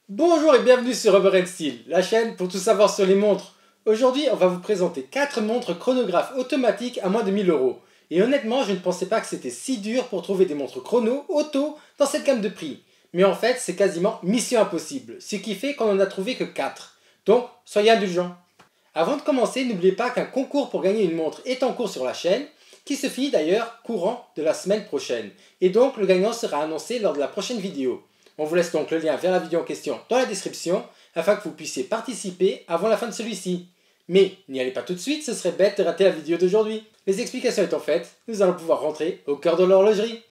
Bonjour et bienvenue sur Rubber & Steel, la chaîne pour tout savoir sur les montres. Aujourd'hui, on va vous présenter 4 montres chronographes automatiques à moins de 1000 €. Et honnêtement, je ne pensais pas que c'était si dur pour trouver des montres chrono auto dans cette gamme de prix. Mais en fait, c'est quasiment mission impossible, ce qui fait qu'on en a trouvé que 4. Donc, soyez indulgents. Avant de commencer, n'oubliez pas qu'un concours pour gagner une montre est en cours sur la chaîne, qui se finit d'ailleurs courant de la semaine prochaine. Et donc, le gagnant sera annoncé lors de la prochaine vidéo. On vous laisse donc le lien vers la vidéo en question dans la description, afin que vous puissiez participer avant la fin de celui-ci. Mais n'y allez pas tout de suite, ce serait bête de rater la vidéo d'aujourd'hui. Les explications étant faites, nous allons pouvoir rentrer au cœur de l'horlogerie.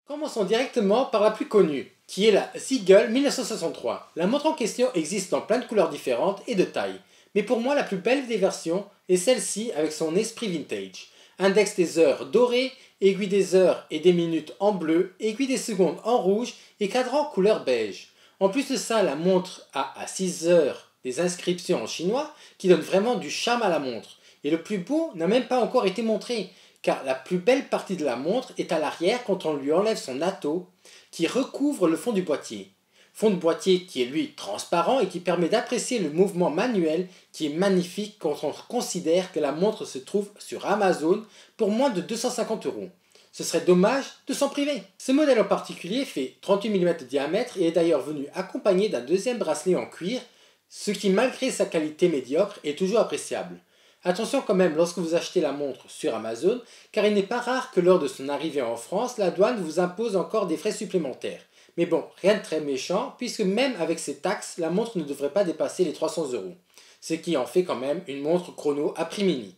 Commençons directement par la plus connue, qui est la Seagull 1963. La montre en question existe dans plein de couleurs différentes et de tailles, mais pour moi la plus belle des versions est celle-ci avec son esprit vintage. Index des heures doré, aiguille des heures et des minutes en bleu, aiguille des secondes en rouge et cadran couleur beige. En plus de ça, la montre a à 6 heures des inscriptions en chinois qui donnent vraiment du charme à la montre. Et le plus beau n'a même pas encore été montré, car la plus belle partie de la montre est à l'arrière quand on lui enlève son atto qui recouvre le fond du boîtier. Fond de boîtier qui est lui transparent et qui permet d'apprécier le mouvement manuel qui est magnifique quand on considère que la montre se trouve sur Amazon pour moins de 250 €. Ce serait dommage de s'en priver. Ce modèle en particulier fait 38 mm de diamètre et est d'ailleurs venu accompagné d'un deuxième bracelet en cuir, ce qui malgré sa qualité médiocre est toujours appréciable. Attention quand même lorsque vous achetez la montre sur Amazon, car il n'est pas rare que lors de son arrivée en France, la douane vous impose encore des frais supplémentaires. Mais bon, rien de très méchant, puisque même avec ces taxes, la montre ne devrait pas dépasser les 300 €, ce qui en fait quand même une montre chrono à prix mini.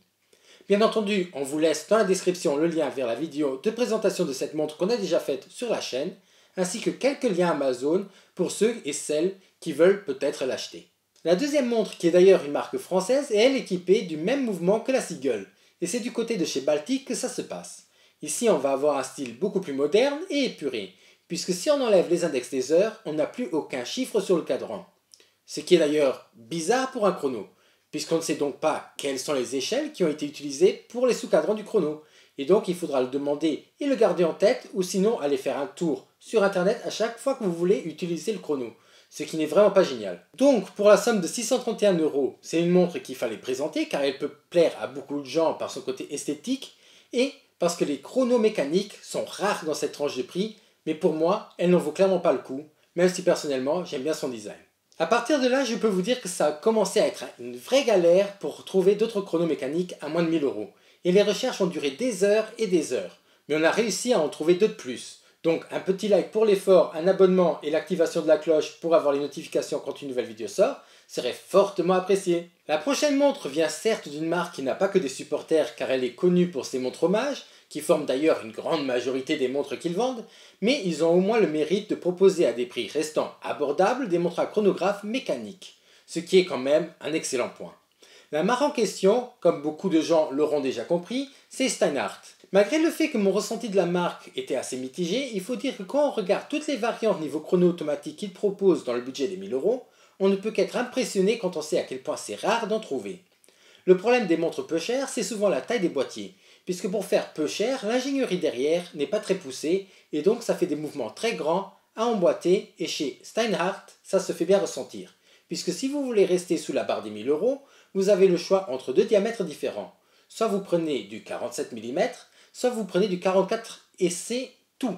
Bien entendu, on vous laisse dans la description le lien vers la vidéo de présentation de cette montre qu'on a déjà faite sur la chaîne, ainsi que quelques liens Amazon pour ceux et celles qui veulent peut-être l'acheter. La deuxième montre, qui est d'ailleurs une marque française, est elle équipée du même mouvement que la Seagull, et c'est du côté de chez Baltic que ça se passe. Ici, on va avoir un style beaucoup plus moderne et épuré, puisque si on enlève les index des heures, on n'a plus aucun chiffre sur le cadran. Ce qui est d'ailleurs bizarre pour un chrono, puisqu'on ne sait donc pas quelles sont les échelles qui ont été utilisées pour les sous-cadrans du chrono, et donc il faudra le demander et le garder en tête, ou sinon aller faire un tour sur internet à chaque fois que vous voulez utiliser le chrono, ce qui n'est vraiment pas génial. Donc pour la somme de 631 €, c'est une montre qu'il fallait présenter car elle peut plaire à beaucoup de gens par son côté esthétique et parce que les chronos mécaniques sont rares dans cette tranche de prix, mais pour moi, elle n'en vaut clairement pas le coup, même si personnellement j'aime bien son design. A partir de là, je peux vous dire que ça a commencé à être une vraie galère pour trouver d'autres chronos mécaniques à moins de 1000 €. Et les recherches ont duré des heures et des heures, mais on a réussi à en trouver deux de plus. Donc un petit like pour l'effort, un abonnement et l'activation de la cloche pour avoir les notifications quand une nouvelle vidéo sort serait fortement apprécié. La prochaine montre vient certes d'une marque qui n'a pas que des supporters car elle est connue pour ses montres hommages, qui forment d'ailleurs une grande majorité des montres qu'ils vendent, mais ils ont au moins le mérite de proposer à des prix restant abordables des montres à chronographe mécanique, ce qui est quand même un excellent point. La marque en question, comme beaucoup de gens l'auront déjà compris, c'est Steinhart. Malgré le fait que mon ressenti de la marque était assez mitigé, il faut dire que quand on regarde toutes les variantes niveau chrono automatique qu'ils proposent dans le budget des 1000 €, on ne peut qu'être impressionné quand on sait à quel point c'est rare d'en trouver. Le problème des montres peu chères, c'est souvent la taille des boîtiers, puisque pour faire peu cher, l'ingénierie derrière n'est pas très poussée, et donc ça fait des mouvements très grands à emboîter, et chez Steinhart, ça se fait bien ressentir. Puisque si vous voulez rester sous la barre des 1000 €, vous avez le choix entre deux diamètres différents. Soit vous prenez du 47 mm, soit vous prenez du 44 et c'est tout.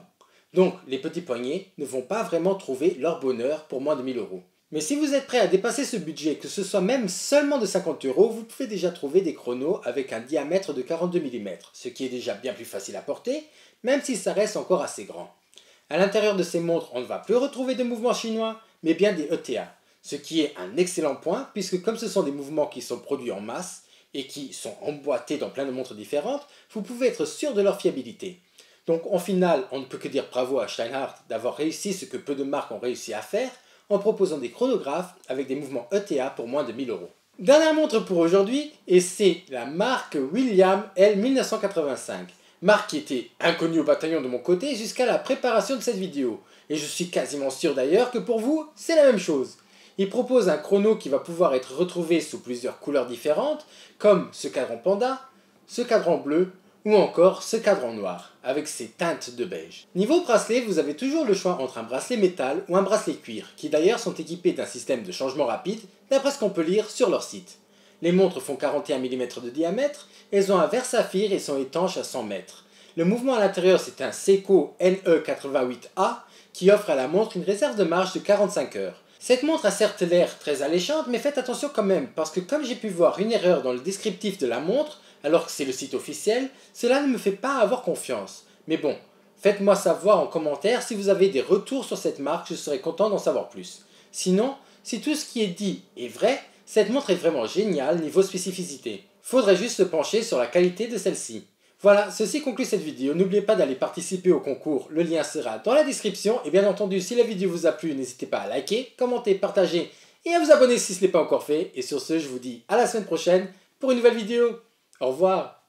Donc les petits poignets ne vont pas vraiment trouver leur bonheur pour moins de 1000 €. Mais si vous êtes prêt à dépasser ce budget, que ce soit même seulement de 50 €, vous pouvez déjà trouver des chronos avec un diamètre de 42 mm, ce qui est déjà bien plus facile à porter, même si ça reste encore assez grand. À l'intérieur de ces montres, on ne va plus retrouver de mouvements chinois, mais bien des ETA, ce qui est un excellent point, puisque comme ce sont des mouvements qui sont produits en masse, et qui sont emboîtés dans plein de montres différentes, vous pouvez être sûr de leur fiabilité. Donc en final, on ne peut que dire bravo à Steinhart d'avoir réussi ce que peu de marques ont réussi à faire, en proposant des chronographes avec des mouvements ETA pour moins de 1000 €. Dernière montre pour aujourd'hui, et c'est la marque William L 1985. Marque qui était inconnue au bataillon de mon côté jusqu'à la préparation de cette vidéo. Et je suis quasiment sûr d'ailleurs que pour vous, c'est la même chose. Il propose un chrono qui va pouvoir être retrouvé sous plusieurs couleurs différentes, comme ce cadran panda, ce cadran bleu ou encore ce cadran noir, avec ses teintes de beige. Niveau bracelet, vous avez toujours le choix entre un bracelet métal ou un bracelet cuir, qui d'ailleurs sont équipés d'un système de changement rapide, d'après ce qu'on peut lire sur leur site. Les montres font 41 mm de diamètre, elles ont un verre saphir et sont étanches à 100 mètres. Le mouvement à l'intérieur, c'est un Seiko NE88A qui offre à la montre une réserve de marche de 45 heures. Cette montre a certes l'air très alléchante, mais faites attention quand même, parce que comme j'ai pu voir une erreur dans le descriptif de la montre, alors que c'est le site officiel, cela ne me fait pas avoir confiance. Mais bon, faites-moi savoir en commentaire si vous avez des retours sur cette marque, je serais content d'en savoir plus. Sinon, si tout ce qui est dit est vrai, cette montre est vraiment géniale niveau spécificité. Faudrait juste se pencher sur la qualité de celle-ci. Voilà, ceci conclut cette vidéo. N'oubliez pas d'aller participer au concours, le lien sera dans la description. Et bien entendu, si la vidéo vous a plu, n'hésitez pas à liker, commenter, partager et à vous abonner si ce n'est pas encore fait. Et sur ce, je vous dis à la semaine prochaine pour une nouvelle vidéo. Au revoir.